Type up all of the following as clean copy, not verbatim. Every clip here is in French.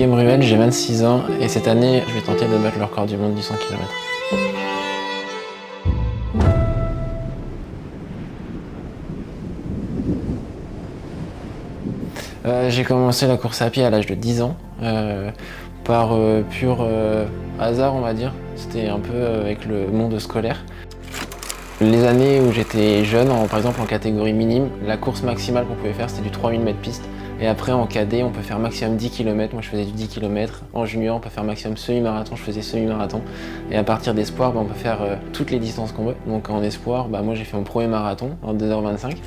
Guillaume Ruel, j'ai 26 ans et cette année, je vais tenter de battre le record du monde du 100 km. J'ai commencé la course à pied à l'âge de 10 ans, par pur hasard on va dire. C'était un peu avec le monde scolaire. Les années où j'étais jeune, par exemple en catégorie minime, la course maximale qu'on pouvait faire c'était du 3000 mètres piste. Et après en cadet on peut faire maximum 10 km, moi je faisais du 10 km. En junior on peut faire maximum semi-marathon, je faisais semi-marathon. Et à partir d'espoir on peut faire toutes les distances qu'on veut. Donc en espoir, moi j'ai fait mon premier marathon en 2h25.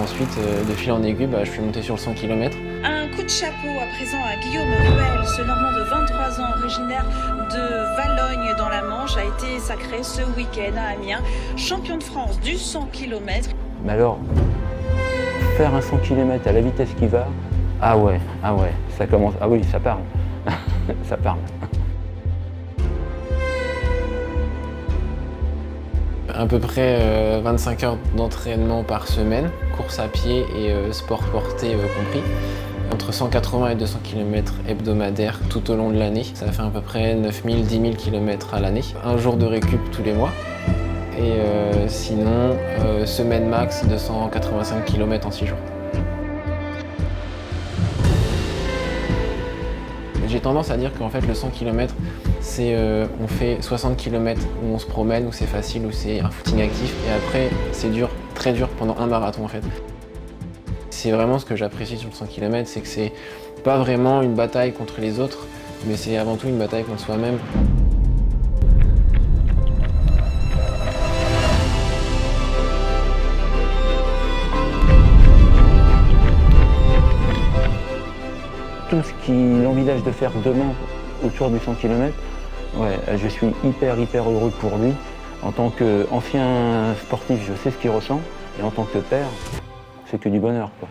Ensuite, de fil en aiguille, je suis monté sur le 100 km. Un coup de chapeau à présent à Guillaume Ruel, ce Normand de 23 ans, originaire de Valognes dans la Manche, a été sacré ce week-end à Amiens, champion de France du 100 km. Mais alors, faire un 100 km à la vitesse qu'il va, ah ouais, ça commence, ah oui, ça parle, ça parle. À peu près 25 heures d'entraînement par semaine, course à pied et sport porté compris. Entre 180 et 200 km hebdomadaires tout au long de l'année. Ça fait à peu près 9000, 10 000 km à l'année. Un jour de récup tous les mois. Et sinon, semaine max de 185 km en 6 jours. J'ai tendance à dire qu'en fait le 100 km, c'est on fait 60 km où on se promène, où c'est facile, où c'est un footing actif, et après c'est dur, très dur pendant un marathon en fait. C'est vraiment ce que j'apprécie sur le 100 km, c'est que c'est pas vraiment une bataille contre les autres, mais c'est avant tout une bataille contre soi-même. Tout ce qu'il envisage de faire demain autour du 100 km, je suis hyper heureux pour lui. En tant qu'ancien sportif, je sais ce qu'il ressent, et en tant que père, c'est que du bonheur, quoi.